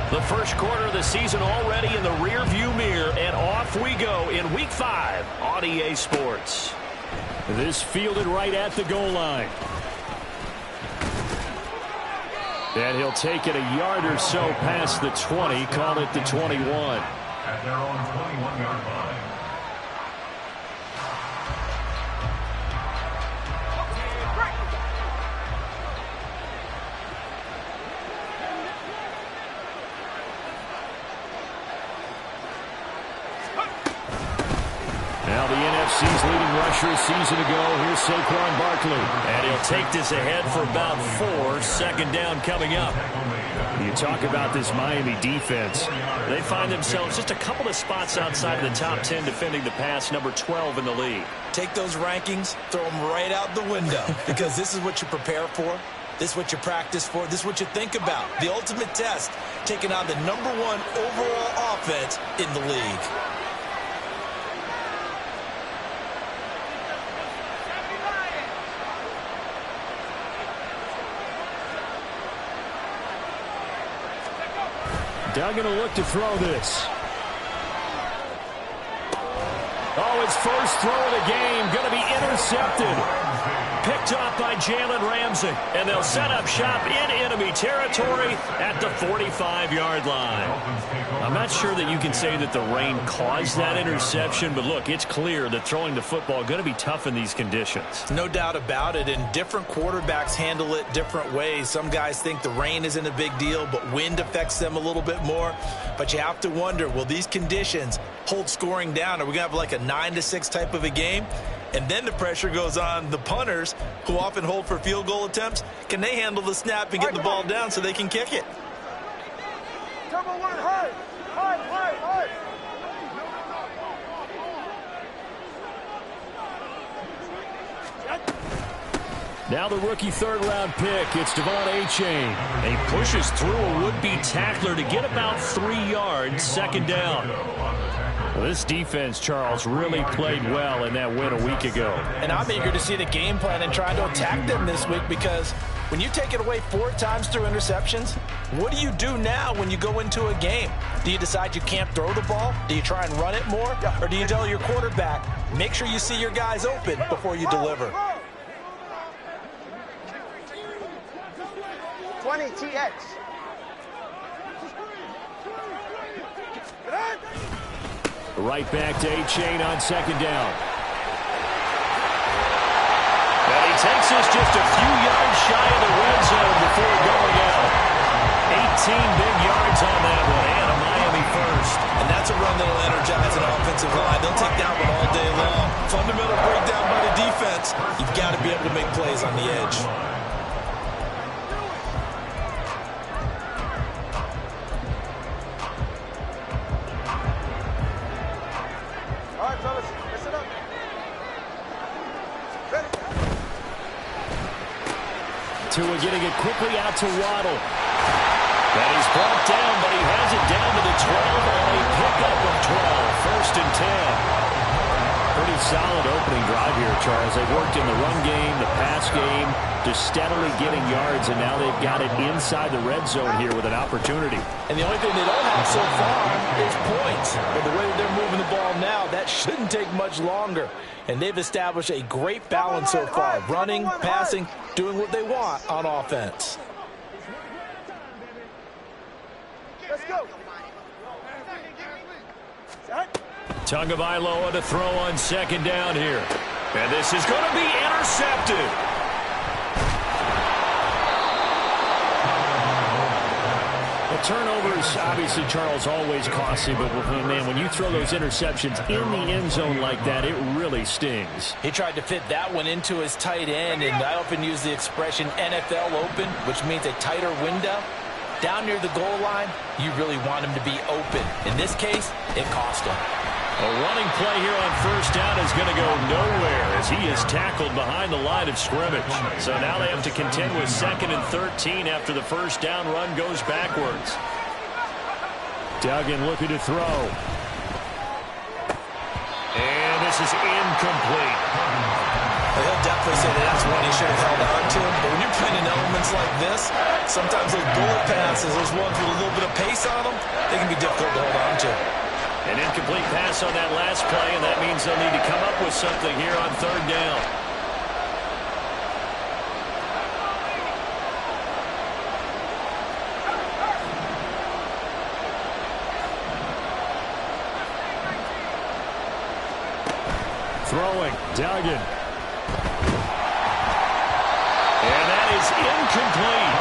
The first quarter of the season already in the rearview mirror, and off we go in Week 5 on EA Sports. This fielded right at the goal line. And he'll take it a yard or so past the 20, call it the 21. At their own 21-yard line. Now the NFC's leading rusher a season ago. Here's Saquon Barkley. And he'll take this ahead for about 4. Second down coming up. You talk about this Miami defense. They find themselves just a couple of spots outside of the top 10 defending the pass, number 12 in the league. Take those rankings, throw them right out the window, because this is what you prepare for. This is what you practice for. This is what you think about. The ultimate test, taking on the number 1 overall offense in the league. Duggan will look to throw this. Oh, his first throw of the game going to be intercepted. Picked off by Jalen Ramsey. And they'll set up shop in enemy territory at the 45-yard line. I'm not sure that you can say that the rain caused that interception, but look, it's clear that throwing the football is going to be tough in these conditions. No doubt about it, and different quarterbacks handle it different ways. Some guys think the rain isn't a big deal, but wind affects them a little bit more. But you have to wonder, will these conditions hold scoring down? Are we going to have like a 9-6 type of a game? And then the pressure goes on the punters, who often hold for field goal attempts. Can they handle the snap and get the ball down so they can kick it? Now the rookie third-round pick, it's Devon Achane. And he pushes through a would-be tackler to get about 3 yards, second down. Well, this defense, Charles, really played well in that win a week ago. And I'm eager to see the game plan and try to attack them this week, because when you take it away 4 times through interceptions, what do you do now when you go into a game? Do you decide you can't throw the ball? Do you try and run it more? Or do you tell your quarterback, make sure you see your guys open before you deliver? 20 TX. Right back to Achane on second down. And he takes us just a few yards shy of the red zone before going out. 18 big yards on that one, and a Miami first. And that's a run that'll energize an offensive line. They'll take that one all day long. Fundamental breakdown by the defense. You've got to be able to make plays on the edge. Tua getting it quickly out to Waddle. And he's brought down, but he has it down to the 12 on a pickup of 12. First and 10. Pretty solid opening drive here, Charles. They've worked in the run game, the pass game, just steadily getting yards, and now they've got it inside the red zone here with an opportunity. And the only thing they don't have so far is points. But the way that they're moving the ball now, that shouldn't take much longer. And they've established a great balance so far. Running, passing, doing what they want on offense. Let's go. Tagovailoa to throw on second down here. And this is going to be intercepted. The turnovers, obviously, Charles, always costly, but man, when you throw those interceptions in the end zone like that, it really stings. He tried to fit that one into his tight end, and I often use the expression NFL open, which means a tighter window. Down near the goal line, you really want him to be open. In this case, it cost him. A running play here on first down is going to go nowhere as he is tackled behind the line of scrimmage. So now they have to contend with 2nd and 13 after the first down run goes backwards. Duggan looking to throw. And this is incomplete. He'll definitely say that that's one he should have held on to. But when you're playing in elements runs like this, sometimes those bullet passes, those ones with a little bit of pace on them, they can be difficult to hold on to. An incomplete pass on that last play, and that means they'll need to come up with something here on third down. Throwing, Duggan. And that is incomplete.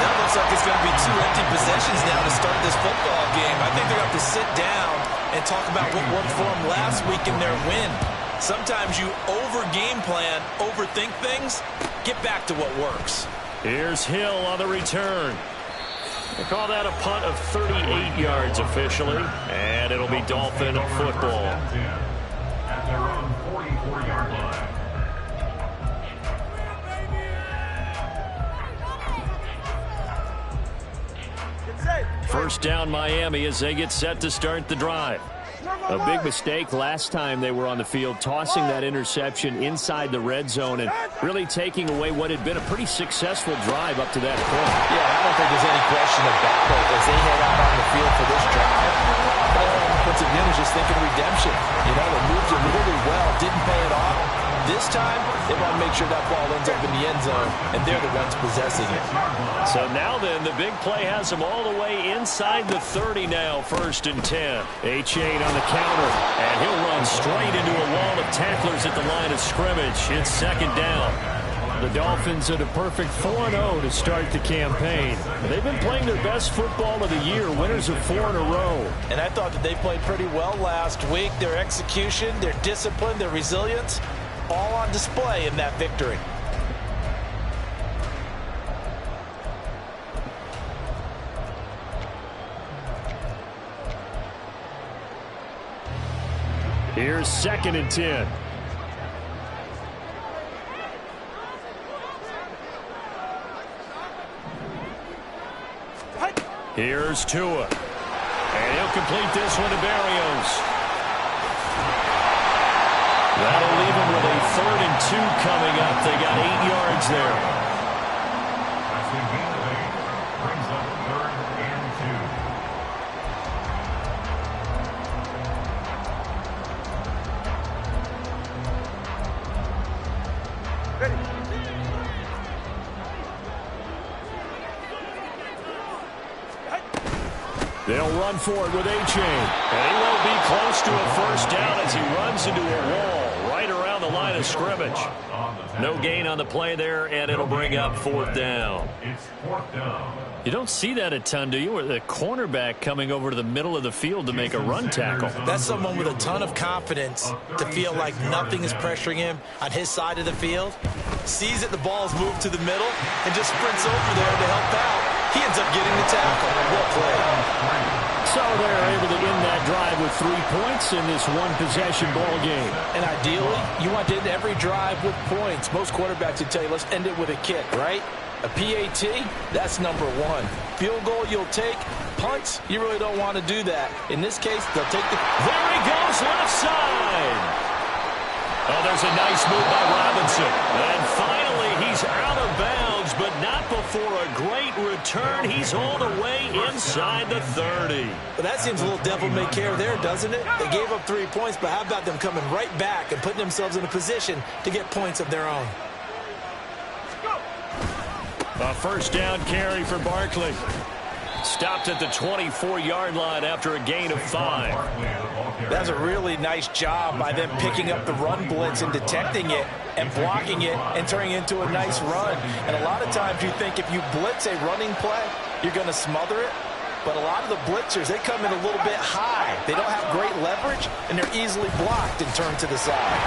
That looks like it's going to be 2 empty possessions now to start this football game. I think they're going to have to sit down and talk about what worked for them last week in their win. Sometimes you over-game plan, overthink things, get back to what works. Here's Hill on the return. They call that a punt of 38 yards officially, and it'll be Dolphin football. At their own 44-yard line. First down Miami as they get set to start the drive. A big mistake last time they were on the field, tossing that interception inside the red zone and really taking away what had been a pretty successful drive up to that point. Yeah, I don't think there's any question about it as they head out on the field for this drive. Offensive unit is just thinking redemption. You know, they moved it really well, didn't pay it off. This time, they want to make sure that ball ends up in the end zone, and they're the ones possessing it. So now then, the big play has them all the way inside the 30 now, 1st and 10. H8 on the counter, and he'll run straight into a wall of tacklers at the line of scrimmage. It's 2nd down. The Dolphins at a perfect 4-0 to start the campaign. They've been playing their best football of the year, winners of 4 in a row. And I thought that they played pretty well last week. Their execution, their discipline, their resilience, all on display in that victory. Here's 2nd and 10. Here's Tua. And he'll complete this one to Berrios. That'll leave him with a 3rd and 2 coming up. They got 8 yards there. That's the gain of 8. Brings up 3rd and 2. Ready. They'll run for it with A-Chain. And he won't be close to a 1st down as he runs into a wall right around the line of scrimmage. No gain on the play there, and it'll bring up 4th down. It's 4th down. You don't see that a ton, do you? With the cornerback coming over to the middle of the field to make a run tackle. That's someone with a ton of confidence to feel like nothing is pressuring him on his side of the field. Sees that the ball's moved to the middle and just sprints over there to help out. He ends up getting the tackle. Well played. So they're able to end that drive with 3 points in this one-possession ball game. And ideally, you want to end every drive with points. Most quarterbacks would tell you, let's end it with a kick, right? A PAT, that's number 1. Field goal you'll take. Punts, you really don't want to do that. In this case, they'll take the... There he goes, left side. Oh, there's a nice move by Robinson. And finally, he's out of bounds, but not before a great return. He's all the way inside the 30. But that seems a little devil-may-care there, doesn't it? They gave up 3 points, but how about them coming right back and putting themselves in a position to get points of their own? A 1st down carry for Barkley. Stopped at the 24-yard line after a gain of 5. That's a really nice job by them picking up the run blitz and detecting it and blocking it and turning it into a nice run. And a lot of times you think if you blitz a running play, you're going to smother it. But a lot of the blitzers, they come in a little bit high. They don't have great leverage, and they're easily blocked and turned to the side.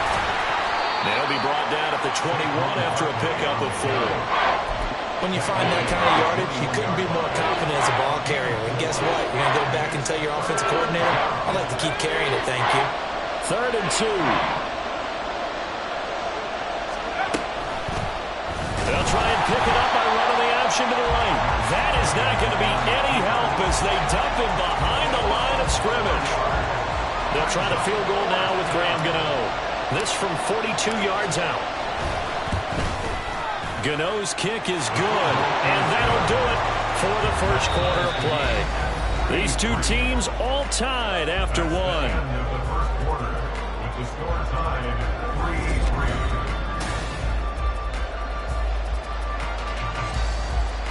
They'll be brought down at the 21 after a pickup of 4. When you find that kind of yardage, you couldn't be more confident as a ball carrier. And guess what? You're going to go back and tell your offensive coordinator, I'd like to keep carrying it, thank you. 3rd and 2. They'll try and pick it up by running the option to the right. That is not going to be any help as they dump him behind the line of scrimmage. They'll try to field goal now with Graham Gano. This from 42 yards out. Gano's kick is good, and that'll do it for the first quarter of play. These two teams all tied after one. End of the first quarter with the score tied 3-3.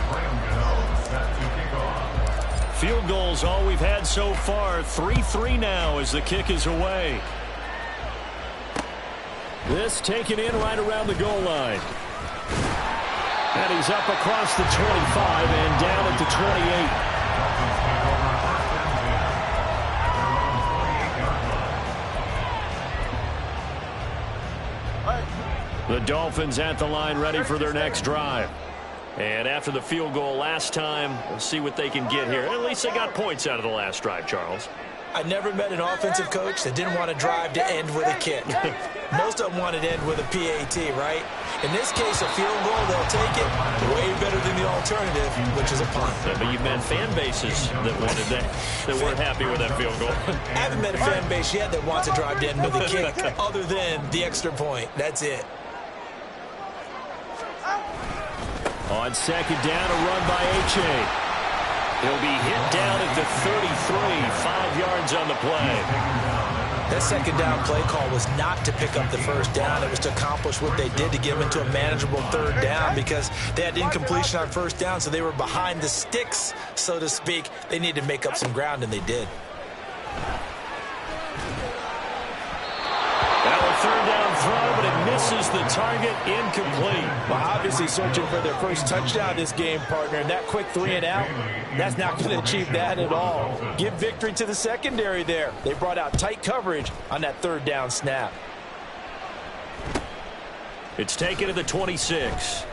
Graham Gano set to kick off. Field goals all we've had so far. 3-3 now as the kick is away. This taken in right around the goal line. And he's up across the 25 and down at the 28. The Dolphins at the line ready for their next drive. And after the field goal last time, we'll see what they can get here. At least they got points out of the last drive, Charles. I never met an offensive coach that didn't want to drive to end with a kick. Most of them wanted to end with a PAT, right? In this case, a field goal, they'll take it way better than the alternative, which is a punt. Yeah, but you've met fan bases that wanted that weren't happy with that field goal. I haven't met a fan base yet that wants to drive to end with a kick other than the extra point. That's it. On second down, a run by H.A. He'll be hit down at the 33, 5 yards on the play. That second down play call was not to pick up the first down. It was to accomplish what they did to get them into a manageable third down because they had incompletion on first down, so they were behind the sticks, so to speak. They needed to make up some ground, and they did. Now a third down throw, but it misses the target, incomplete. Well, obviously searching for their first touchdown this game, partner, and that quick 3 and out, that's not going to achieve that at all. Give victory to the secondary there. They brought out tight coverage on that third down snap. It's taken to the 26.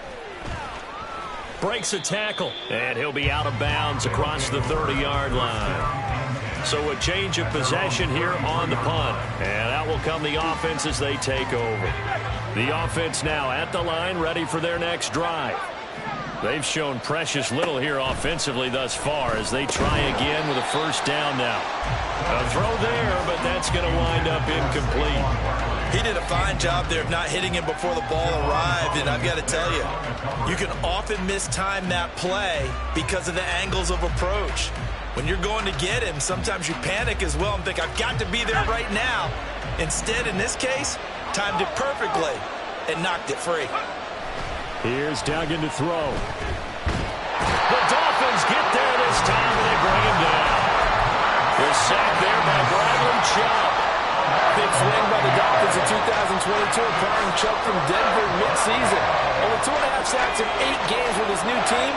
Breaks a tackle, and he'll be out of bounds across the 30-yard line. So a change of possession here on the punt. And out will come the offense as they take over. The offense now at the line, ready for their next drive. They've shown precious little here offensively thus far as they try again with a first down now. A throw there, but that's going to wind up incomplete. He did a fine job there of not hitting him before the ball arrived, and I've got to tell you, you can often mistime that play because of the angles of approach. When you're going to get him, sometimes you panic as well and think, I've got to be there right now. Instead, in this case, timed it perfectly and knocked it free. Here's Duggan to throw. The Dolphins get there this time, and they bring him down. The sack there by Bradley Chubb. Big swing by the Dolphins in 2022, acquiring Chubb from Denver midseason. Only 2.5 sacks in 8 games with his new team,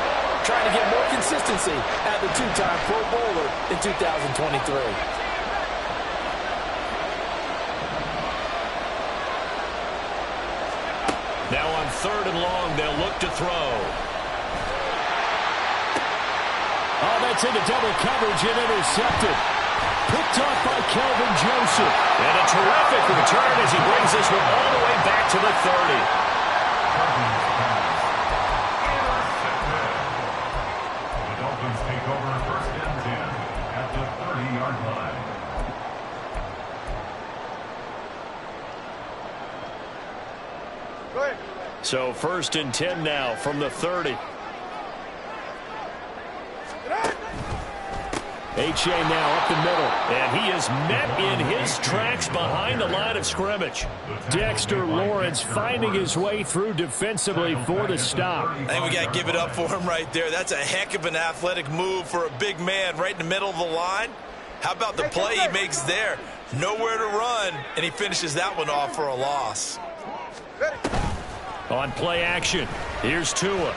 trying to get more consistency at the 2-time Pro Bowler in 2023. Now on third and long, they'll look to throw. Oh, that's into double coverage and intercepted. Picked off by Kelvin Joseph. And a terrific return as he brings this one all the way back to the 30. So first and 10 now from the 30. H.A. now up the middle, and he is met in his tracks behind the line of scrimmage. Dexter Lawrence finding his way through defensively for the stop. I think we got to give it up for him right there. That's a heck of an athletic move for a big man right in the middle of the line. How about the play he makes there? Nowhere to run, and he finishes that one off for a loss. On play action, here's Tua.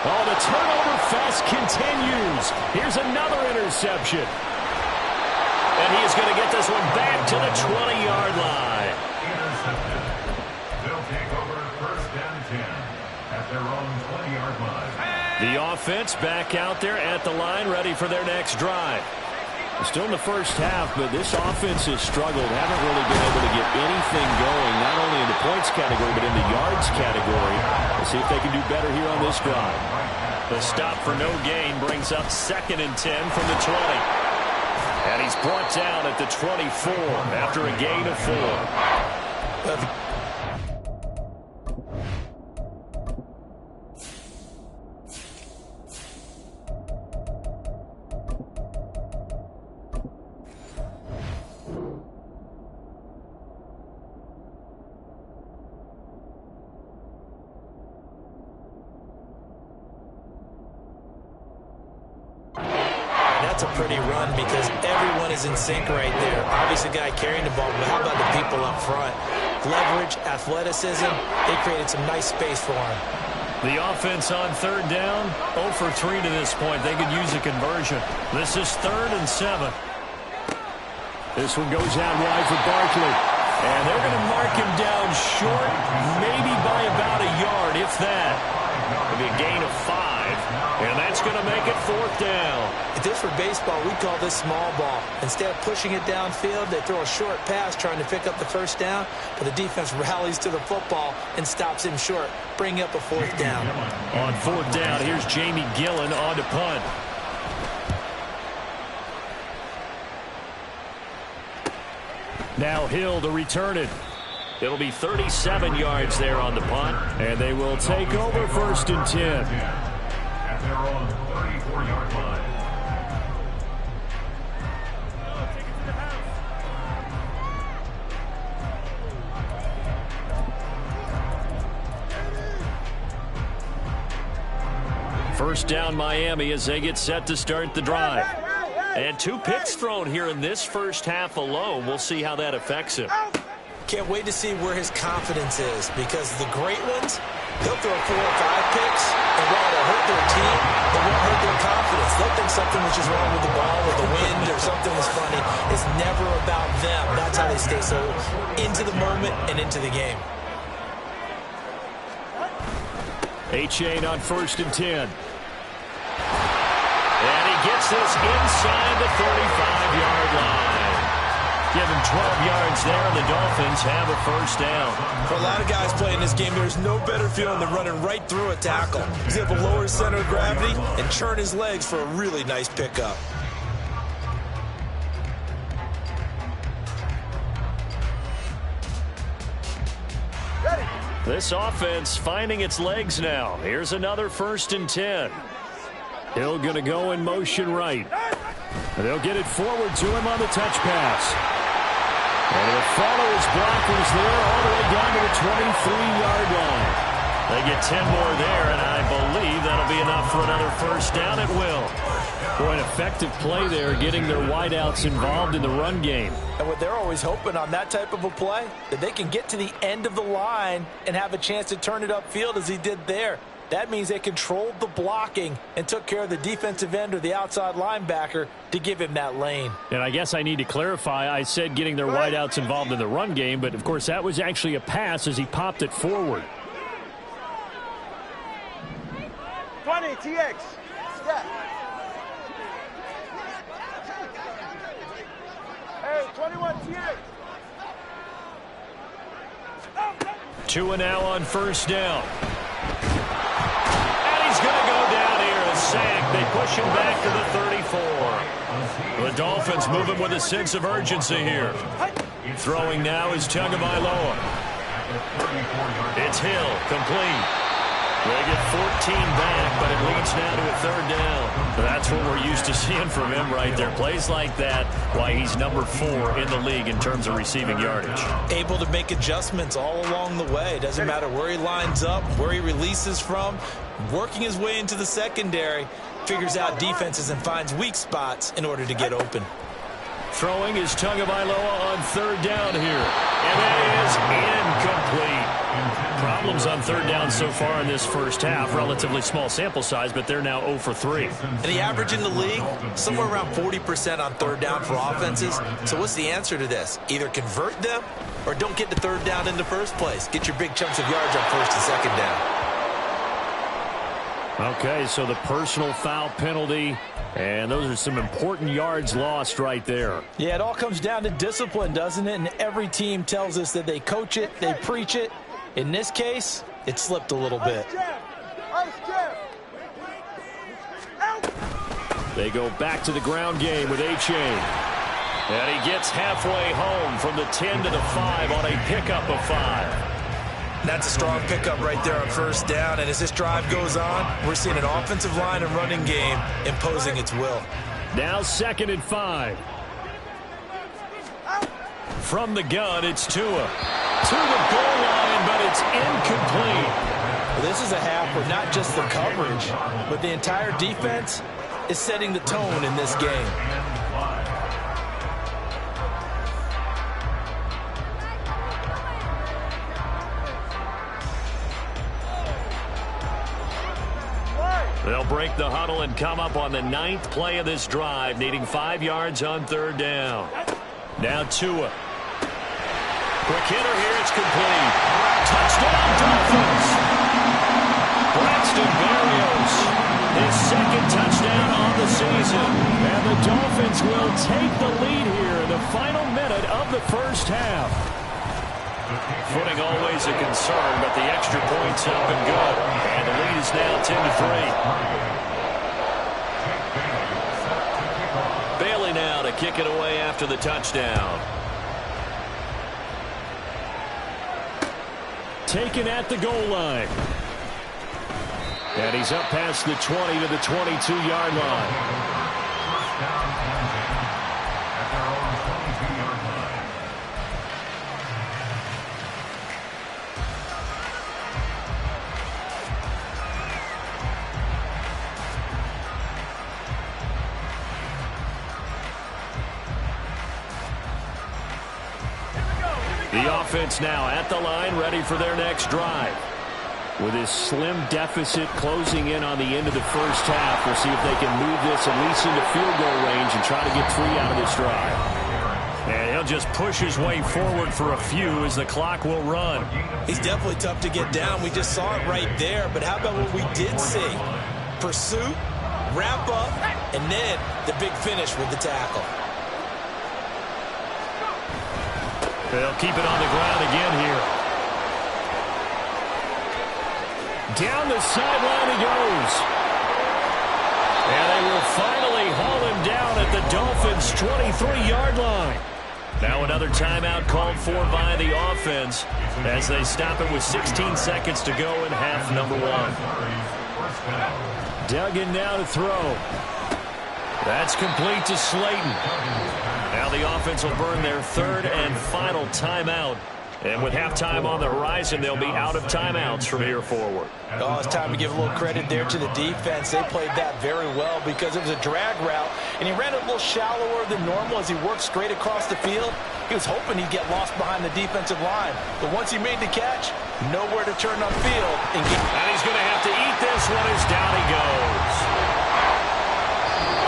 Oh, the turnover fest continues. Here's another interception. And he is going to get this one back to the 20-yard line. Intercepted. They'll take over first and 10 at their own 20-yard line. The offense back out there at the line, ready for their next drive. Still in the first half, but this offense has struggled. Haven't really been able to get anything going, not only in the points category, but in the yards category. Let's see if they can do better here on this drive. The stop for no gain brings up second and 10 from the 20. And he's brought down at the 24 after a gain of 4. that's a pretty run because everyone is in sync right there. Obviously, the guy carrying the ball, but how about the people up front? Leverage, athleticism, they created some nice space for him. The offense on third down, 0 for 3 to this point. They could use a conversion. This is 3rd and 7. This one goes out wide for Barkley. And they're going to mark him down short, maybe by about a yard, if that. It'll be a gain of 5, and that's going to make it 4th down. If this were baseball, we'd call this small ball. Instead of pushing it downfield, they throw a short pass trying to pick up the first down, but the defense rallies to the football and stops him short, bringing up a 4th down. On 4th down, here's Jamie Gillen on to punt. Now Hill to return it. It'll be 37 yards there on the punt. And they will take over 1st and 10. At their own 34-yard line. First down Miami as they get set to start the drive. And 2 picks thrown here in this first half alone. We'll see how that affects him. Can't wait to see where his confidence is because the great ones, he'll throw 4 or 5 picks, and while it'll hurt their team, it won't hurt their confidence. They'll think something was just wrong with the ball or the wind or something was funny. It's never about them. That's how they stay so into the moment and into the game. A-Chain on 1st and 10. And he gets this inside the 35-yard line. Give him 12 yards there, and the Dolphins have a first down. For a lot of guys playing this game, there's no better feeling than running right through a tackle. He's able to lower his center of gravity and churn his legs for a really nice pickup. This offense finding its legs now. Here's another 1st and 10. Hill going to go in motion right. And they'll get it forward to him on the touch pass. And he'll follow his blockers there all the way down to the 23-yard line. They get 10 more there, and I believe that'll be enough for another first down. It will. Boy, an effective play there, getting their wideouts involved in the run game. And what they're always hoping on that type of a play, that they can get to the end of the line and have a chance to turn it upfield as he did there. That means they controlled the blocking and took care of the defensive end or the outside linebacker to give him that lane. And I guess I need to clarify, I said getting their wideouts involved in the run game, but of course that was actually a pass as he popped it forward. 20, TX. Step. Hey, 21, TX. 2 and now on first down. And he's going to go down here, a sack. They push him back to the 34. The Dolphins moving with a sense of urgency here. Throwing now is Tagovailoa. It's Hill, complete. They get 14 back, but it leads now to a 3rd down. That's what we're used to seeing from him right there. Plays like that, why he's number 4 in the league in terms of receiving yardage. Able to make adjustments all along the way. Doesn't matter where he lines up, where he releases from. Working his way into the secondary, figures out defenses and finds weak spots in order to get open. Throwing is Tagovailoa on 3rd down here. And that is incomplete. Problems on 3rd down so far in this first half. Relatively small sample size, but they're now 0 for 3. And the average in the league, somewhere around 40% on 3rd down for offenses. So what's the answer to this? Either convert them or don't get to 3rd down in the first place. Get your big chunks of yards on 1st and 2nd down. Okay, so the personal foul penalty, and those are some important yards lost right there. Yeah, it all comes down to discipline, doesn't it? And every team tells us that they coach it, they preach it. In this case, it slipped a little bit. They go back to the ground game with A-Chain. And he gets halfway home from the 10 to the 5 on a pickup of 5. That's a strong pickup right there on 1st down. And as this drive goes on, we're seeing an offensive line and running game imposing its will. Now 2nd and 5. From the gun, it's Tua. To the goal line, but it's incomplete. Well, this is a half where not just the coverage, but the entire defense is setting the tone in this game. They'll break the huddle and come up on the 9th play of this drive, needing 5 yards on 3rd down. Now Tua. Quick hitter here, it's complete. Touchdown, Dolphins! Braxton Berrios, his 2nd touchdown on the season. And the Dolphins will take the lead here in the final minute of the first half. Footing always a concern, but the extra point's up and good. And the lead is now 10-3. Bailey now to kick it away after the touchdown. Taken at the goal line. And he's up past the 20 to the 22-yard line. At their own 22-yard line. The offense now at the line, ready for their next drive. With his slim deficit closing in on the end of the first half, we'll see if they can move this at least into field goal range and try to get 3 out of this drive. And he'll just push his way forward for a few as the clock will run. He's definitely tough to get down. We just saw it right there. But how about what we did see? Pursuit, wrap up, and then the big finish with the tackle. They'll keep it on the ground again here. Down the sideline he goes. And they will finally haul him down at the Dolphins' 23-yard line. Now another timeout called for by the offense as they stop it with 16 seconds to go in half number 1. Duggan now to throw. That's complete to Slayton. Now the offense will burn their 3rd and final timeout. And with halftime on the horizon, they'll be out of timeouts from here forward. Oh, it's time to give a little credit there to the defense. They played that very well because it was a drag route, and he ran it a little shallower than normal as he worked straight across the field. He was hoping he'd get lost behind the defensive line. But once he made the catch, nowhere to turn upfield. And he's going to have to eat this one as down he goes.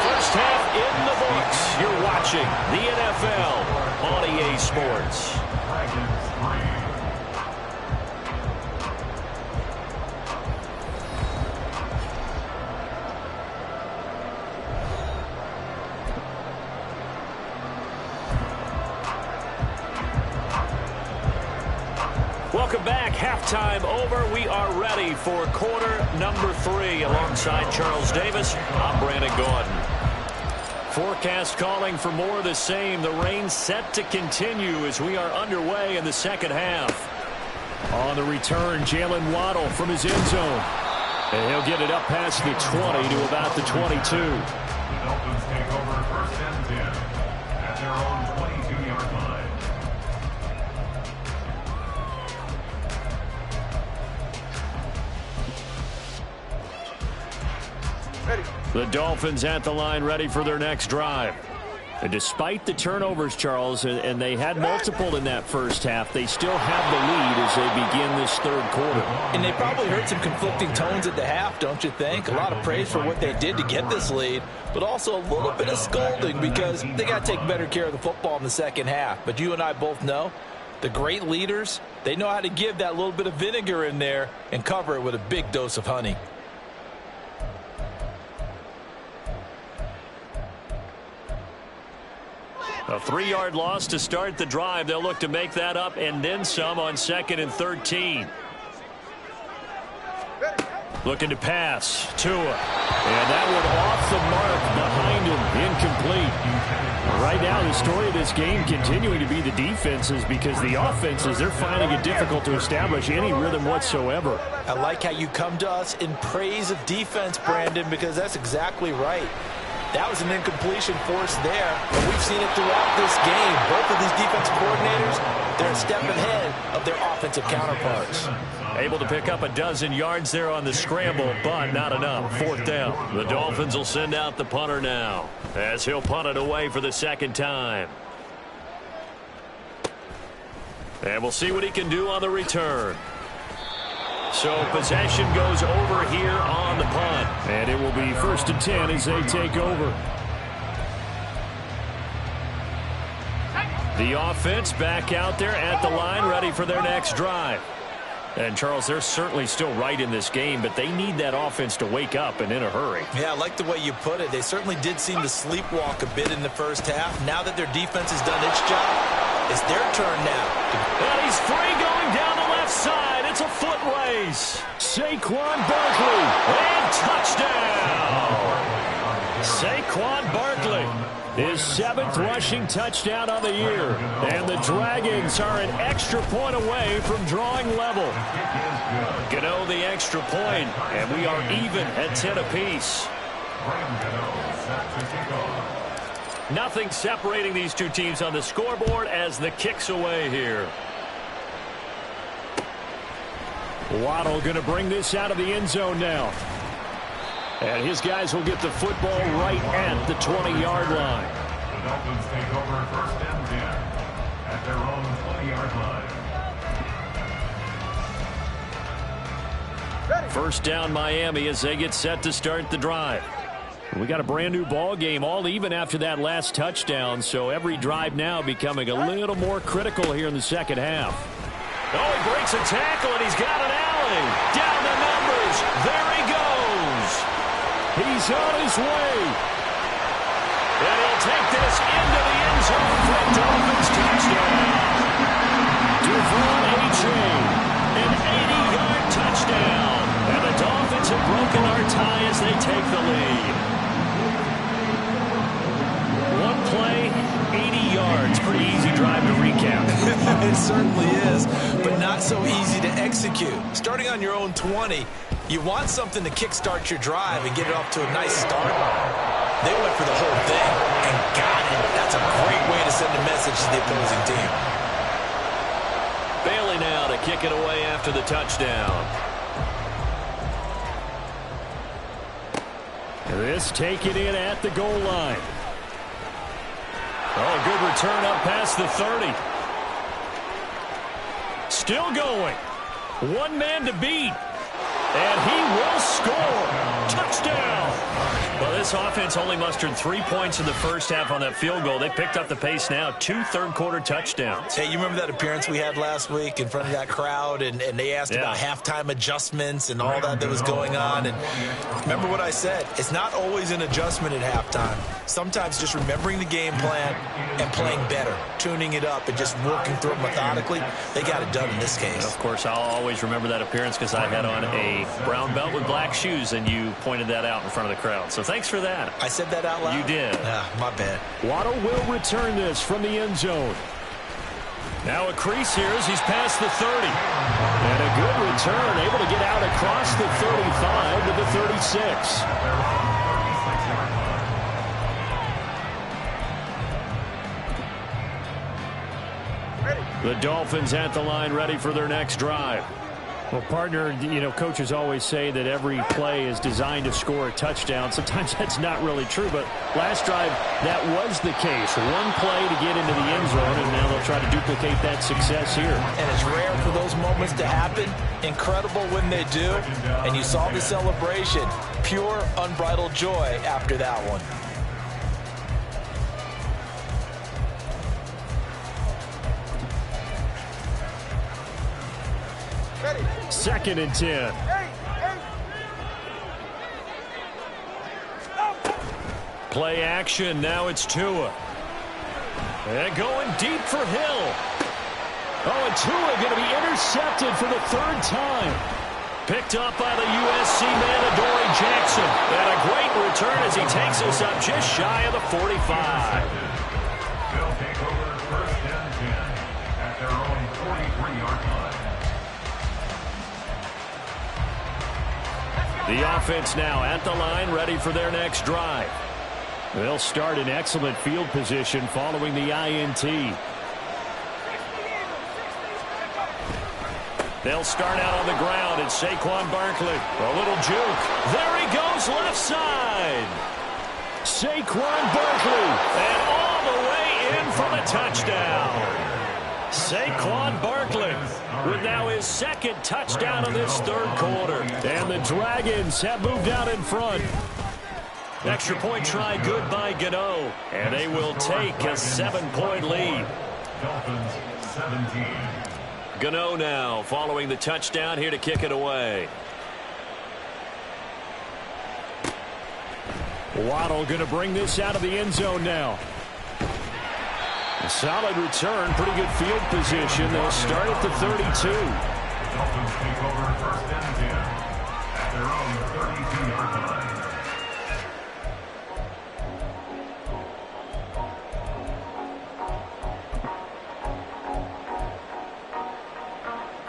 First half in the books. You're watching the NFL on EA Sports. Welcome back. Halftime over. We are ready for quarter number 3. Alongside Charles Davis, I'm Brandon Gordon. Forecast calling for more of the same. The rain set to continue as we are underway in the second half. On the return, Jalen Waddle from his end zone. And he'll get it up past the 20 to about the 22. The Dolphins take over 1st and 10 at their own 22-yard line. The Dolphins at the line, ready for their next drive. And despite the turnovers, Charles, and they had multiple in that first half, they still have the lead as they begin this 3rd quarter. And they probably heard some conflicting tones at the half, don't you think? A lot of praise for what they did to get this lead, but also a little bit of scolding because they got to take better care of the football in the second half. But you and I both know the great leaders, they know how to give that little bit of vinegar in there and cover it with a big dose of honey. A 3-yard loss to start the drive. They'll look to make that up and then some on 2nd and 13. Looking to pass. Tua. And that one off the mark behind him. Incomplete. Right now, the story of this game continuing to be the defenses because the offenses, they're finding it difficult to establish any rhythm whatsoever. I like how you come to us in praise of defense, Brandon, because that's exactly right. That was an incompletion forced there, and we've seen it throughout this game. Both of these defensive coordinators, they're a step ahead of their offensive counterparts. Able to pick up a dozen yards there on the scramble, but not enough. Fourth down. The Dolphins will send out the punter now, as he'll punt it away for the second time. And we'll see what he can do on the return. So possession goes over here on the punt. And it will be 1st and 10 as they take over. The offense back out there at the line, ready for their next drive. And, Charles, they're certainly still right in this game, but they need that offense to wake up and in a hurry. Yeah, I like the way you put it. They certainly did seem to sleepwalk a bit in the first half. Now that their defense has done its job, it's their turn now. And he's free going down the left side. It's a foot race. Saquon Barkley. And touchdown. Saquon Barkley. His 7th rushing touchdown on the year. And the Dragons are an extra point away from drawing level. Gano the extra point, and we are even at 10 apiece. Nothing separating these two teams on the scoreboard as the kick's away here. Waddle going to bring this out of the end zone now. And his guys will get the football right at the 20-yard line. The Dolphins take over 1st and 10 at their own 20-yard line. First down Miami as they get set to start the drive. We got a brand new ball game, all even after that last touchdown, so every drive now becoming a little more critical here in the second half. Oh, he breaks a tackle, and he's got an alley. Down the numbers. There he goes. He's on his way. And he'll take this into the end zone for a Dolphins touchdown. Devon A-Chain. An 80-yard touchdown. And the Dolphins have broken our tie as they take the lead. One play, 80 yards. Pretty easy drive to recap. It certainly is, but not so easy to execute. Starting on your own 20, you want something to kickstart your drive and get it off to a nice start. They went for the whole thing and got it. That's a great way to send a message to the opposing team. Bailey now to kick it away after the touchdown. This taken in at the goal line. Oh, good return up past the 30. Still going. One man to beat. And he will score. Touchdown. Well, this offense only mustered 3 points in the first half on that field goal. They picked up the pace now. 2 third-quarter touchdowns. Hey, you remember that appearance we had last week in front of that crowd, and they asked about halftime adjustments and all that was going on. And remember what I said. It's not always an adjustment at halftime. Sometimes just remembering the game plan and playing better, tuning it up and just working through it methodically. They got it done in this case. Of course, I'll always remember that appearance because I had on a brown belt with black shoes, and you pointed that out in front of the crowd. So thanks for that. I said that out loud? You did. My bad. Waddle will return this from the end zone. Now a crease here as he's past the 30. And a good return, able to get out across the 35 to the 36. The Dolphins at the line, ready for their next drive. Well, partner, you know, coaches always say that every play is designed to score a touchdown. Sometimes that's not really true, but last drive, that was the case. One play to get into the end zone, and now they'll try to duplicate that success here. And it's rare for those moments to happen. Incredible when they do. And you saw the celebration. Pure, unbridled joy after that one. Second and 10. Play action. Now it's Tua. And going deep for Hill. Oh, and Tua going to be intercepted for the 3rd time. Picked up by the USC man, Adoree Jackson. And a great return as he takes us up just shy of the 45. They'll take over 1st and 10 at their own 43-yard line. The offense now at the line, ready for their next drive. They'll start in excellent field position following the INT. They'll start out on the ground. It's Saquon Barkley. A little juke. There he goes left side. Saquon Barkley. And all the way in for the touchdown. Saquon Barkley with now his second touchdown of this third quarter. And the Dragons have moved out in front. Extra point try good by Gano. And they will take a 7-point lead. Dolphins 17. Gano now following the touchdown here to kick it away. Waddle going to bring this out of the end zone now. A solid return, pretty good field position. They'll start at the 32. Dolphins take over first and 10 at their own 32-yard line.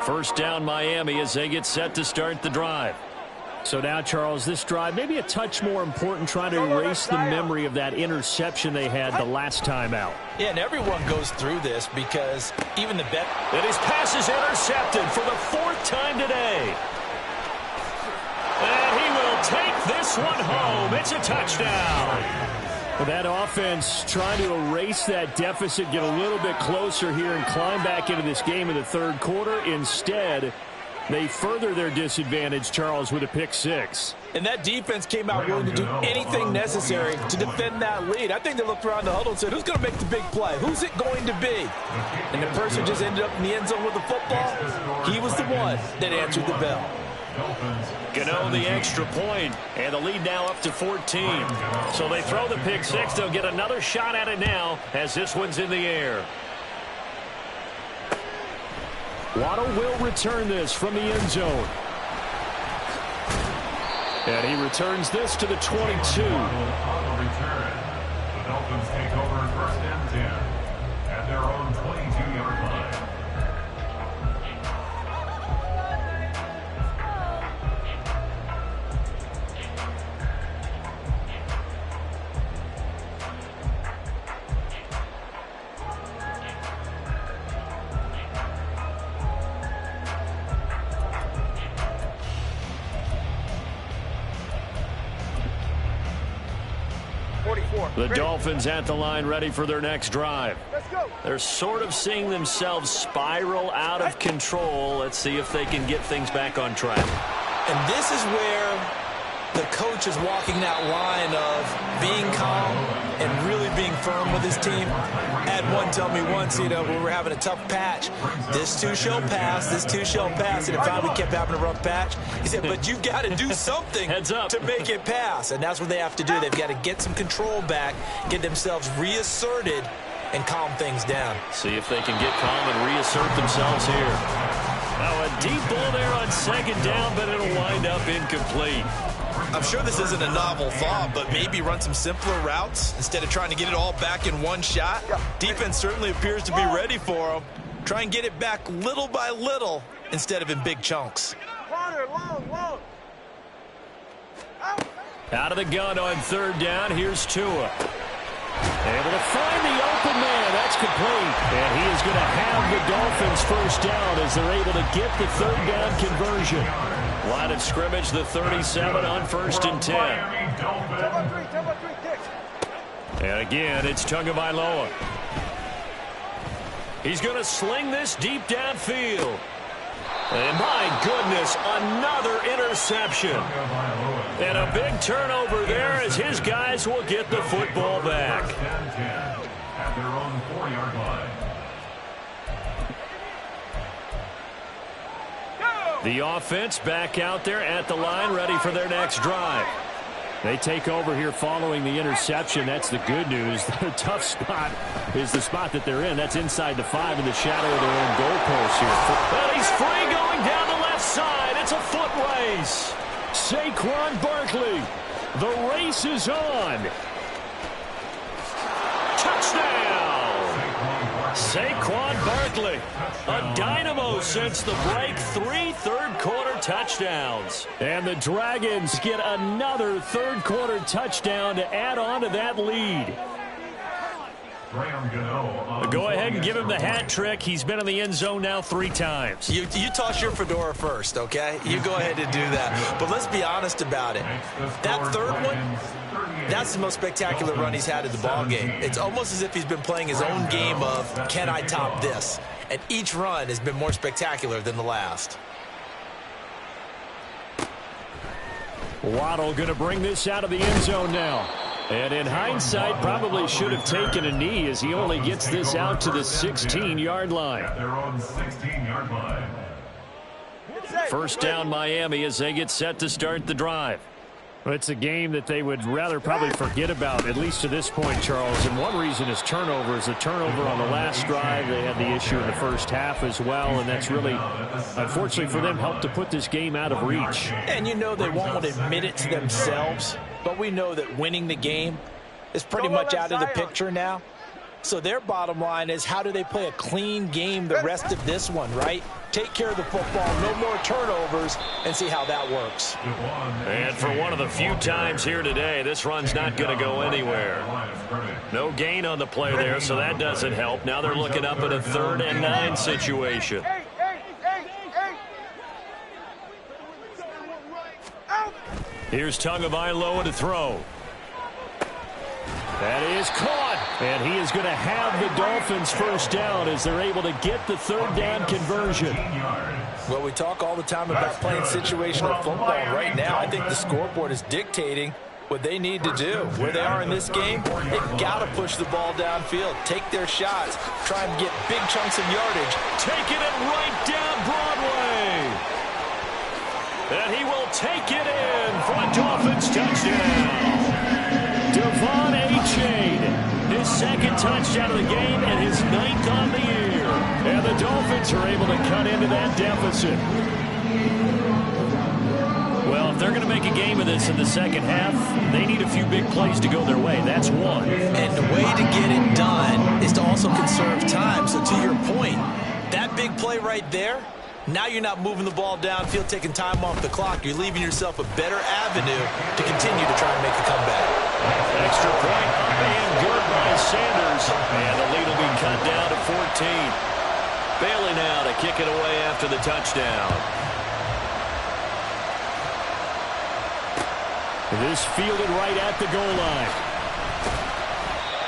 First down Miami as they get set to start the drive. So now, Charles, this drive maybe a touch more important, trying to erase the memory of that interception they had the last time out. Yeah, and everyone goes through this because even the bet. And his pass is intercepted for the 4th time today. And he will take this one home. It's a touchdown. Well, that offense trying to erase that deficit, get a little bit closer here and climb back into this game in the third quarter. Instead, they further their disadvantage, Charles, with a pick six. And that defense came out willing to do anything necessary to defend that lead. I think they looked around the huddle and said, who's going to make the big play? Who's it going to be? And the person just ended up in the end zone with the football. He was the one that answered the bell. Gano the extra point, and the lead now up to 14. So they throw the pick six. They'll get another shot at it now as this one's in the air. Waddle will return this from the end zone. And he returns this to the 22. On the return, the Dolphins take over first and 10 at their own 22-yard line. The Dolphins at the line, ready for their next drive. Let's go. They're sort of seeing themselves spiral out of control. Let's see if they can get things back on track. And this is where the coach is walking that line of being calm and really being firm with his team. I had one tell me once, we were having a tough patch. This too shall pass, this too shall pass. And it finally kept having a rough patch. He said, but you've got to do something Heads up. to make it pass. And that's what they have to do. They've got to get some control back, get themselves reasserted, and calm things down. See if they can get calm and reassert themselves here. Now a deep ball there on second down, but it'll wind up incomplete. I'm sure this isn't a novel thought, but maybe run some simpler routes instead of trying to get it all back in one shot. Defense certainly appears to be ready for them. Try and get it back little by little instead of in big chunks. Corner, long. Out of the gun on third down, here's Tua. Able to find the open man. That's complete. And he is going to have the Dolphins first down as they're able to get the third down conversion. Line of scrimmage, the 37 on first and 10. Tempo 3, kick. And again, it's Tagovailoa. He's going to sling this deep downfield. And my goodness, another interception. And a big turnover there as his guys will get the football back. At their own 4-yard line. The offense back out there at the line, ready for their next drive. They take over here following the interception. That's the good news. Their tough spot is the spot that they're in. That's inside the 5 in the shadow of their own goalpost here. And he's free going down the left side. It's a foot race. Saquon Barkley. The race is on. Touchdown. Saquon Barkley, a dynamo since the break. 3 third-quarter touchdowns. And the Dragons get another third-quarter touchdown to add on to that lead. Go ahead and give him the hat trick. He's been in the end zone now 3 times. You toss your fedora first, okay? You go ahead and do that. But let's be honest about it. That third one, that's the most spectacular run he's had in the ballgame. It's almost as if he's been playing his own game of, can I top this? And each run has been more spectacular than the last. Waddle going to bring this out of the end zone now. And in hindsight, probably should have taken a knee as he only gets this out to the 16-yard line. At their own 16-yard line. First down Miami as they get set to start the drive. Well, it's a game that they would rather probably forget about, at least to this point, Charles. And one reason is turnovers. A turnover on the last drive. They had the issue in the first half as well, and that's really, unfortunately for them, helped to put this game out of reach. And you know they won't admit it to themselves, but we know that winning the game is pretty much out of the picture now. So their bottom line is, how do they play a clean game the rest of this one, right? Take care of the football, no more turnovers, and see how that works. And for one of the few times here today, this run's not going to go anywhere. No gain on the play there, so that doesn't help. Now they're looking up at a 3rd and 9 situation. Here's Tagovailoa to throw. That is caught, and he is going to have the Dolphins first down as they're able to get the 3rd down conversion. Well, we talk all the time about playing situational football. Right now, I think the scoreboard is dictating what they need to do. Where they are in this game, they've got to push the ball downfield, take their shots, try and get big chunks of yardage. Taking it right down Broadway. And he will take it in for a Dolphins touchdown. Devon A-Chain, his 2nd touchdown of the game and his 9th on the year. And the Dolphins are able to cut into that deficit. Well, if they're going to make a game of this in the second half, they need a few big plays to go their way. That's one. And the way to get it done is to also conserve time. So to your point, that big play right there, now you're not moving the ball downfield, taking time off the clock. You're leaving yourself a better avenue to continue to try and make a comeback. Extra point up and good by Sanders. And the lead will be cut down to 14. Bailey now to kick it away after the touchdown. This fielded right at the goal line.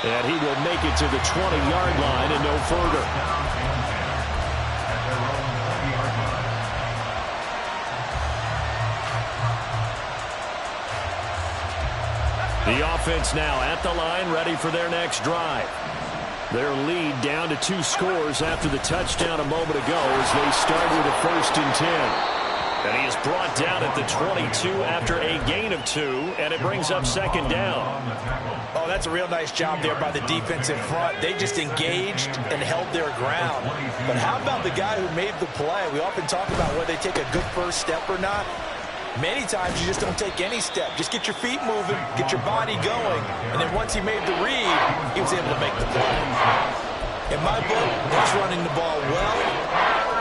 And he will make it to the 20-yard line and no further. The offense now at the line, ready for their next drive. Their lead down to 2 scores after the touchdown a moment ago as they start with a 1st and 10. And he is brought down at the 22 after a gain of 2, and it brings up 2nd down. Oh, that's a real nice job there by the defense in front. They just engaged and held their ground. But how about the guy who made the play? We often talk about whether they take a good first step or not. Many times you just don't take any step. Just get your feet moving, get your body going, and then once he made the read, he was able to make the play. In my book, he's running the ball well,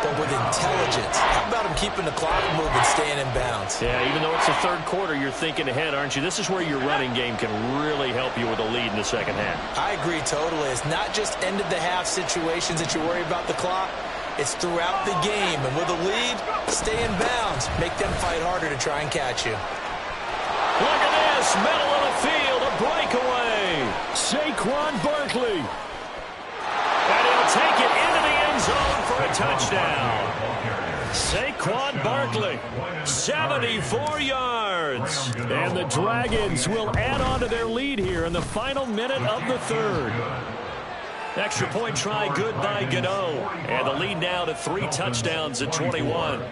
but with intelligence. How about him keeping the clock moving, staying in bounds? Yeah, even though it's the 3rd quarter, you're thinking ahead, aren't you? This is where your running game can really help you with a lead in the second half. I agree totally. It's not just end-of-the-half situations that you worry about the clock. It's throughout the game. And with a lead, stay in bounds. Make them fight harder to try and catch you. Look at this. Middle of the field. A breakaway. Saquon Barkley. And he'll take it into the end zone for a touchdown. Saquon Barkley, 74 yards. And the Dragons will add on to their lead here in the final minute of the 3rd. Extra point try good by Gano. And the lead now to 3 touchdowns at 21.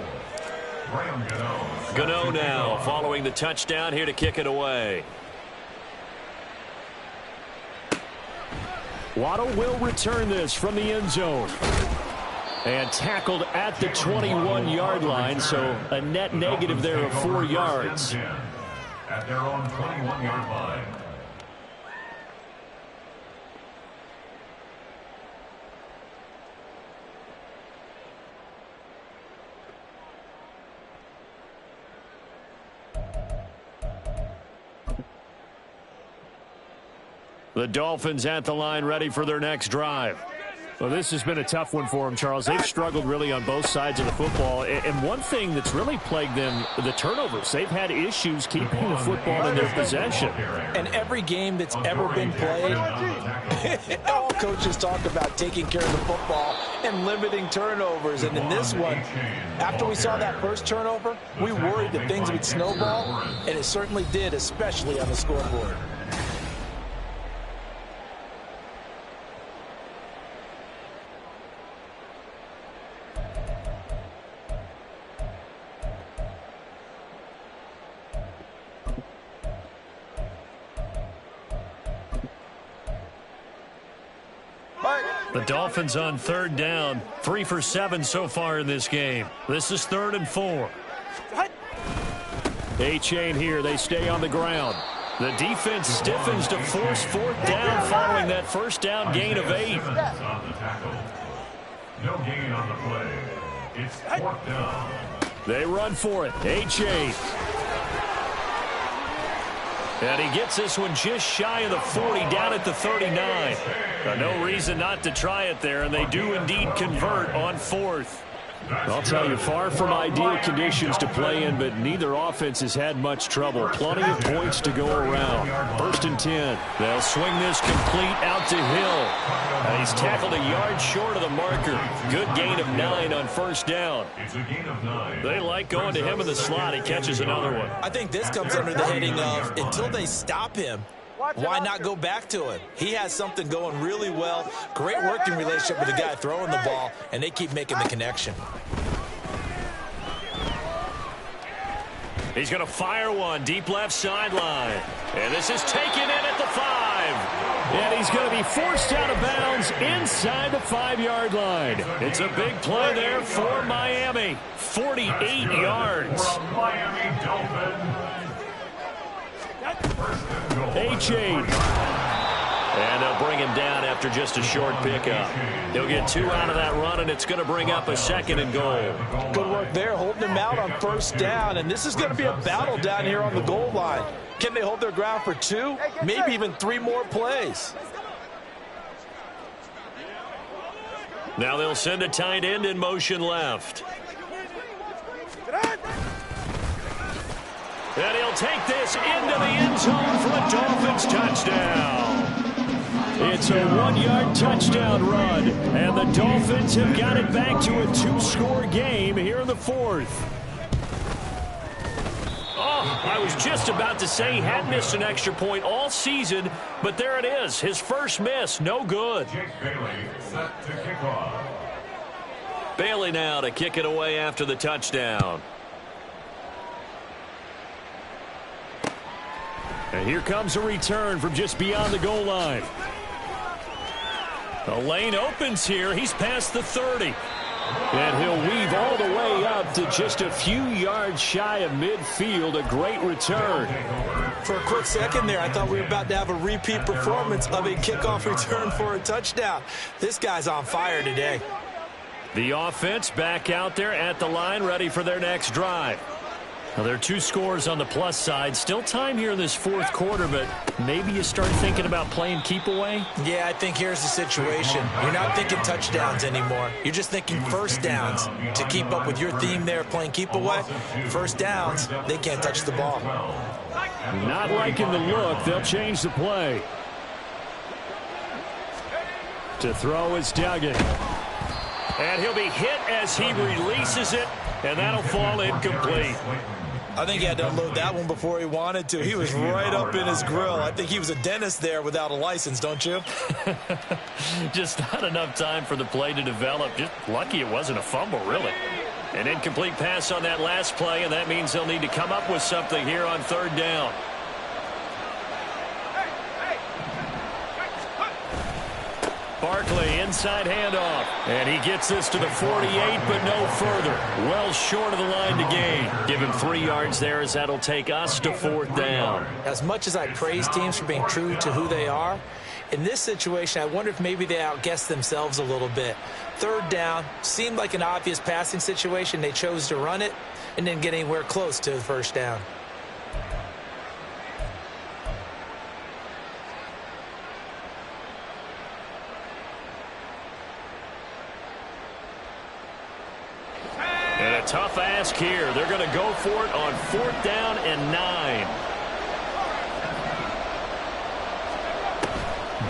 Gano now following the touchdown here to kick it away. Waddle will return this from the end zone. And tackled at the 21-yard line, so a net negative there of 4 yards. At their own 21-yard line. The Dolphins at the line ready for their next drive. Well, this has been a tough one for them, Charles. They've struggled really on both sides of the football. And one thing that's really plagued them, the turnovers. They've had issues keeping the football in their possession. And every game that's ever been played, all coaches talk about taking care of the football and limiting turnovers. And in this one, after we saw that first turnover, we worried that things would snowball, and it certainly did, especially on the scoreboard. The Dolphins on third down, 3 for 7 so far in this game. This is 3rd and 4. A-chain here. They stay on the ground. The defense stiffens to force 4th down following that first down gain of 8. On the tackle. No gain on the play. It's 4th down. They run for it. A-chain. And he gets this one just shy of the 40, down at the 39. No reason not to try it there, and they do indeed convert on 4th. I'll tell you, far from ideal conditions to play in, but neither offense has had much trouble. Plenty of points to go around. 1st and 10. They'll swing this complete out to Hill. And he's tackled a yard short of the marker. Good gain of 9 on 1st down. It's a gain of 9. They like going to him in the slot. He catches another one. I think this comes under the heading of until they stop him, why not go back to him? He has something going really well. Great working relationship with the guy throwing the ball, and they keep making the connection. He's going to fire one deep left sideline. And this is taken in at the 5. And he's going to be forced out of bounds inside the 5-yard line. It's a big play there for Miami. 48 yards. From Miami Dolphins. A-chain. And they'll bring him down after just a short pickup. He'll get 2 out of that run, and it's going to bring up a 2nd and goal. Good work there, holding him out on 1st down, and this is going to be a battle down here on the goal line. Can they hold their ground for 2, maybe even 3 more plays? Now they'll send a tight end in motion left. And he'll take this into the end zone for a Dolphins touchdown. It's a 1-yard touchdown run, and the Dolphins have got it back to a 2-score game here in the 4th. Oh, I was just about to say he had missed an extra point all season, but there it is. His first miss, no good. Jake Bailey set to kick off. Bailey now to kick it away after the touchdown. And here comes a return from just beyond the goal line. The lane opens here. He's past the 30. And he'll weave all the way up to just a few yards shy of midfield. A great return. For a quick second there, I thought we were about to have a repeat performance of a kickoff return for a touchdown. This guy's on fire today. The offense back out there at the line, ready for their next drive. Now, there are 2 scores on the plus side. Still time here in this 4th quarter, but maybe you start thinking about playing keep away? Yeah, I think here's the situation. You're not thinking touchdowns anymore. You're just thinking 1st downs. To keep up with your theme there, playing keep away, 1st downs, they can't touch the ball. Not liking the look. They'll change the play. To throw is Duggan. And he'll be hit as he releases it, and that'll fall incomplete. I think he had to unload that one before he wanted to. He was right up in his grill. I think he was a dentist there without a license, don't you? Just not enough time for the play to develop. Just lucky it wasn't a fumble, really. An incomplete pass on that last play, and that means they'll need to come up with something here on 3rd down. Barkley, inside handoff. And he gets this to the 48, but no further. Well short of the line to gain. Give him 3 yards there as that'll take us to 4th down. As much as I praise teams for being true to who they are, in this situation, I wonder if maybe they outguessed themselves a little bit. 3rd down, seemed like an obvious passing situation. They chose to run it and didn't get anywhere close to the 1st down. A tough ask here. They're going to go for it on 4th down and 9.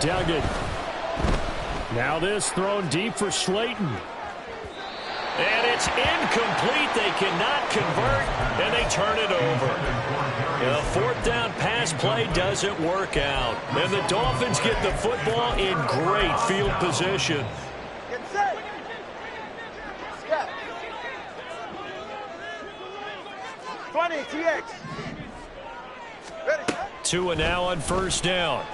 Duggan. Now this thrown deep for Slayton. And it's incomplete. They cannot convert, and they turn it over. The 4th down pass play doesn't work out. And the Dolphins get the football in great field position. Get set. Step. 20, TX. Ready. Tua now on 1st down.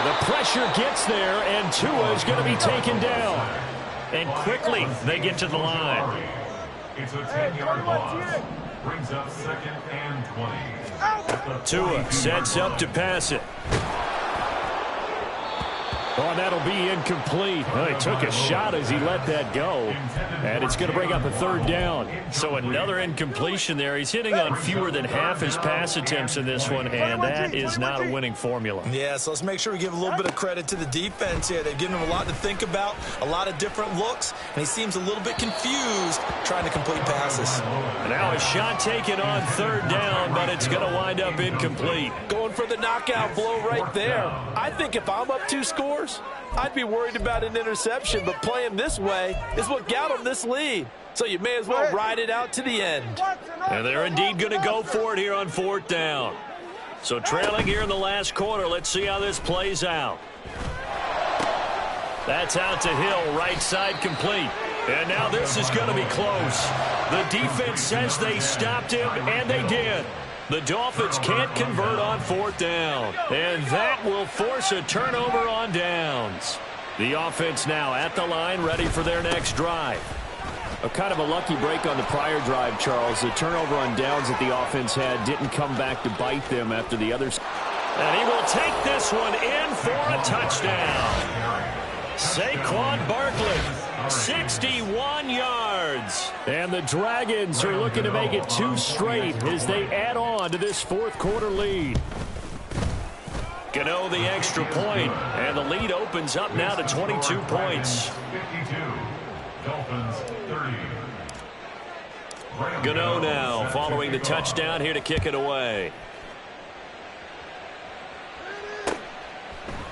The pressure gets there, and Tua is going to be taken down. And quickly, they get to the line. It's a 10-yard loss. Brings up 2nd and 20. Tua sets up to pass it. Oh, that'll be incomplete. Well, he took a shot as he let that go. And it's going to bring up a 3rd down. So another incompletion there. He's hitting on fewer than half his pass attempts in this one, and that is not a winning formula. Yeah, so let's make sure we give a little bit of credit to the defense here. They've given him a lot to think about, a lot of different looks, and he seems a little bit confused trying to complete passes. Now a shot taken on 3rd down, but it's going to wind up incomplete. Going for the knockout blow right there. I think if I'm up 2 scores, I'd be worried about an interception, but playing this way is what got them this lead. So you may as well ride it out to the end. And they're indeed going to go for it here on 4th down. So trailing here in the last quarter, let's see how this plays out. That's out to Hill, right side complete. And now this is going to be close. The defense says they stopped him, and they did. The Dolphins can't convert on 4th down. And that will force a turnover on downs. The offense now at the line, ready for their next drive. A kind of a lucky break on the prior drive, Charles. The turnover on downs that the offense had didn't come back to bite them after the others. And he will take this one in for a touchdown. Saquon Barkley, 61 yards. And the Dragons are looking to make it 2 straight as they add on to this 4th quarter lead. Gano the extra point, and the lead opens up now to 22 points. 52. Dolphins 30. Gano now following the touchdown here to kick it away.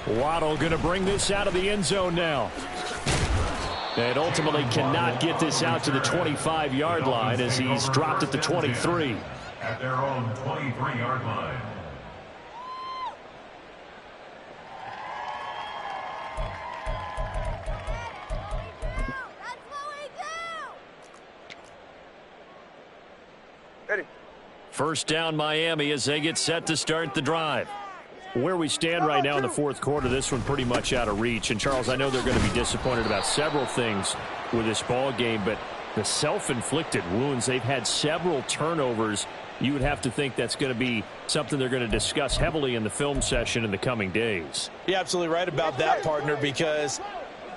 Waddle going to bring this out of the end zone now. And ultimately cannot get this out to the 25-yard line as he's dropped at the 23. At their own 23-yard line. Ready. 1st down Miami as they get set to start the drive. Where we stand right now in the 4th quarter, this one pretty much out of reach. And, Charles, I know they're going to be disappointed about several things with this ball game, but the self-inflicted wounds, they've had several turnovers. You would have to think that's going to be something they're going to discuss heavily in the film session in the coming days. You're absolutely right about that, partner, because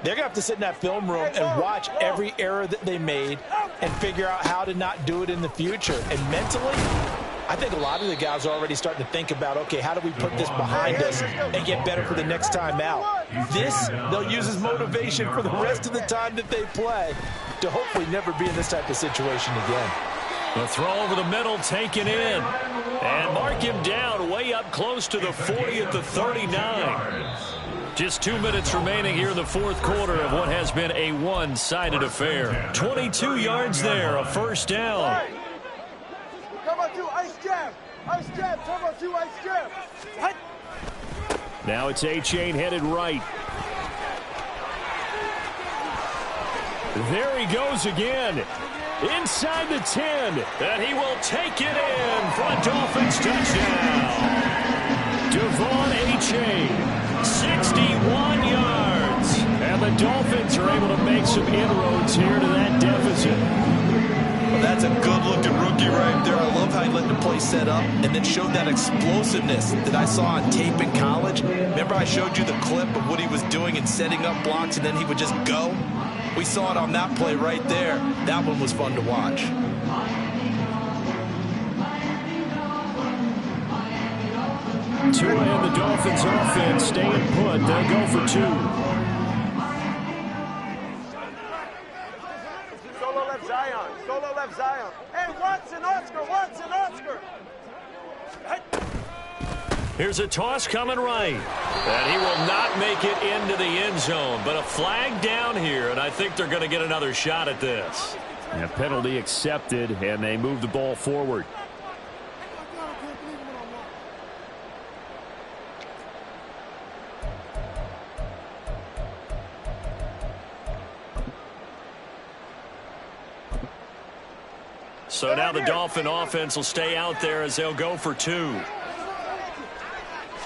they're going to have to sit in that film room and watch every error that they made and figure out how to not do it in the future. And mentally, I think a lot of the guys are already starting to think about, okay, how do we put this behind us and get better for the next time out? This, they'll use as motivation for the rest of the time that they play to hopefully never be in this type of situation again. The throw over the middle taken in. And mark him down way up close to the 40 at the 39. Just 2 minutes remaining here in the 4th quarter of what has been a one-sided affair. 22 yards there, a 1st down. Come on, 2, ice jab. Ice jab, come on, 2, ice jab. What? Now it's A-Chain headed right. There he goes again. Inside the 10. And he will take it in for a Dolphins touchdown. Devon A-Chain, 61 yards. And the Dolphins are able to make some inroads here to that deficit. Well, that's a good-looking rookie right there. I love how he let the play set up and then showed that explosiveness that I saw on tape in college. Remember I showed you the clip of what he was doing and setting up blocks, and then he would just go? We saw it on that play right there. That one was fun to watch. Tua and the Dolphins offense staying put. They'll go for 2. Solo left Zion. Solo Here's a toss coming right. And he will not make it into the end zone. But a flag down here, and I think they're going to get another shot at this. And a penalty accepted, and they move the ball forward. So now the Dolphin offense will stay out there as they'll go for 2.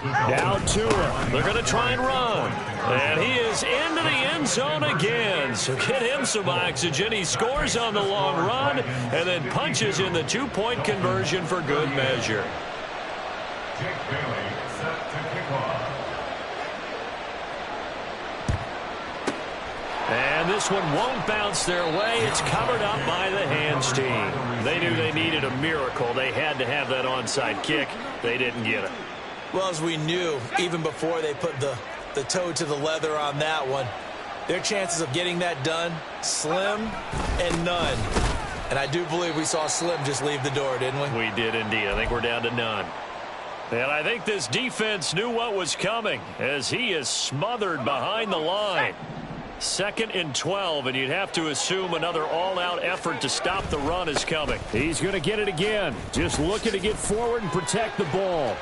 Now Tua. They're going to try and run. And he is into the end zone again. So get him some oxygen. He scores on the long run and then punches in the 2-point conversion for good measure. Jake Bailey set to kick off. And this one won't bounce their way. It's covered up by the hands team. They knew they needed a miracle. They had to have that onside kick. They didn't get it. Well, as we knew, even before they put the toe to the leather on that one, their chances of getting that done, slim and none. And I do believe we saw Slim just leave the door, didn't we? We did indeed. I think we're down to none. And I think this defense knew what was coming as he is smothered behind the line. 2nd and 12, and you'd have to assume another all-out effort to stop the run is coming. He's going to get it again. Just looking to get forward and protect the ball.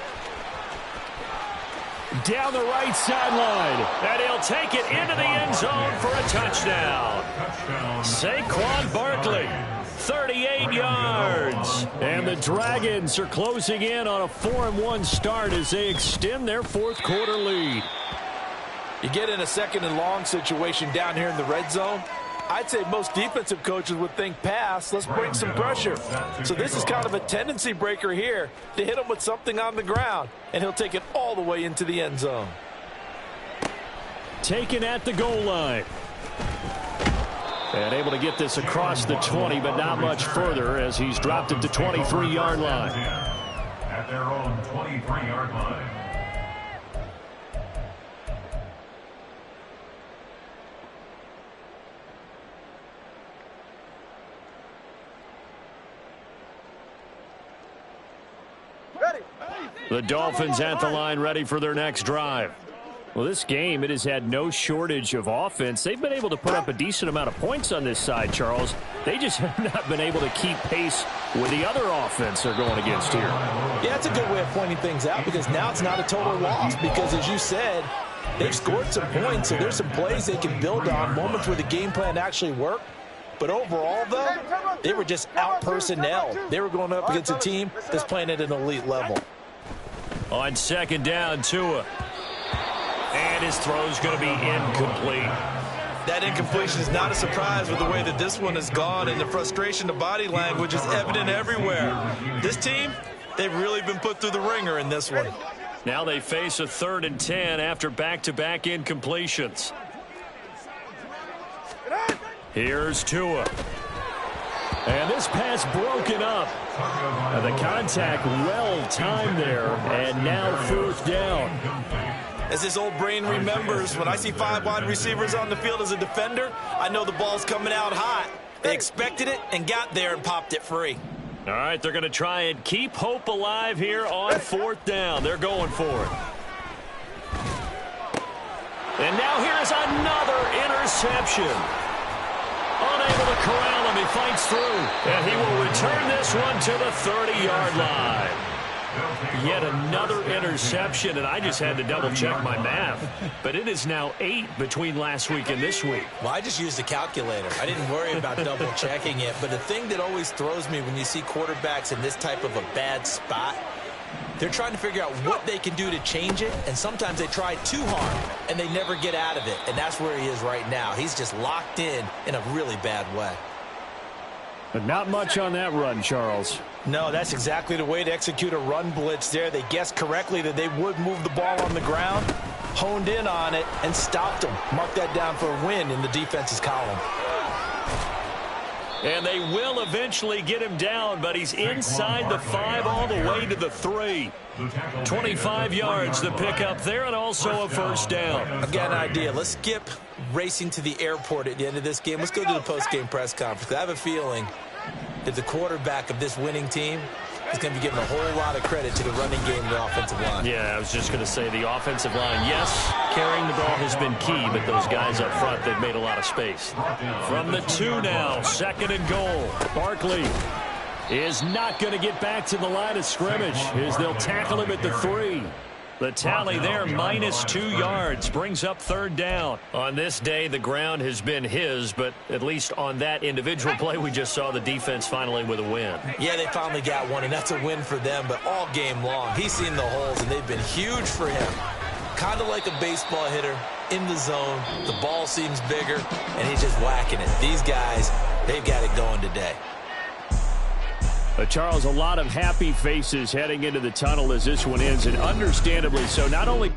Down the right sideline. And he'll take it into the end zone for a touchdown. Saquon Barkley, 38 yards. And the Dragons are closing in on a 4-1 start as they extend their 4th quarter lead. You get in a 2nd and long situation down here in the red zone, I'd say most defensive coaches would think pass, let's bring some pressure. So this is kind of a tendency breaker here to hit him with something on the ground, and he'll take it all the way into the end zone. Taken at the goal line. And able to get this across the 20, but not much further as he's dropped it to 23-yard line. At their own 23-yard line. The Dolphins at the line ready for their next drive. Well, this game, it has had no shortage of offense. They've been able to put up a decent amount of points on this side, Charles. They just have not been able to keep pace with the other offense they're going against here. Yeah, it's a good way of pointing things out because now it's not a total loss because, as you said, they've scored some points, so there's some plays they can build on, moments where the game plan actually worked. But overall, though, they were just out-personnel. They were going up against a team that's playing at an elite level. On 2nd down, Tua. And his throw's going to be incomplete. That incompletion is not a surprise with the way that this one has gone, and the frustration, the body language is evident everywhere. This team, they've really been put through the ringer in this one. Now they face a 3rd and 10 after back-to-back incompletions. Here's Tua. And this pass broken up. And the contact well timed there. And now 4th down. As his old brain remembers, when I see 5 wide receivers on the field as a defender, I know the ball's coming out hot. They expected it and got there and popped it free. All right, they're going to try and keep hope alive here on 4th down. They're going for it. And now here is another interception. Unable to corral him, he fights through. And he will return this one to the 30-yard line. Yet another interception, and I just had to double-check my math. But it is now 8 between last week and this week. Well, I just used a calculator. I didn't worry about double-checking it. But the thing that always throws me when you see quarterbacks in this type of a bad spot, they're trying to figure out what they can do to change it, and sometimes they try too hard, and they never get out of it. And that's where he is right now. He's just locked in a really bad way. But not much on that run, Charles. No, that's exactly the way to execute a run blitz there. They guessed correctly that they would move the ball on the ground, honed in on it, and stopped them. Mark that down for a win in the defense's column. And they will eventually get him down, but he's inside the 5 all the way to the 3. 25 yards the pickup there, and also a 1st down. I've got an idea. Let's skip racing to the airport at the end of this game. Let's go to the post-game press conference. I have a feeling that the quarterback of this winning team is going to be given a whole lot of credit to the running game and the offensive line. Yeah, I was just going to say the offensive line, yes, carrying the ball has been key, but those guys up front, they've made a lot of space. From the 2 now, 2nd and goal. Barkley is not going to get back to the line of scrimmage as they'll tackle him at the 3. The tally there, -2 yards, brings up 3rd down. On this day, the ground has been his, but at least on that individual play, we just saw the defense finally with a win. Yeah, they finally got one, and that's a win for them, but all game long, he's seen the holes, and they've been huge for him. Kind of like a baseball hitter in the zone. The ball seems bigger, and he's just whacking it. These guys, they've got it going today. Charles, a lot of happy faces heading into the tunnel as this one ends, and understandably so. Not only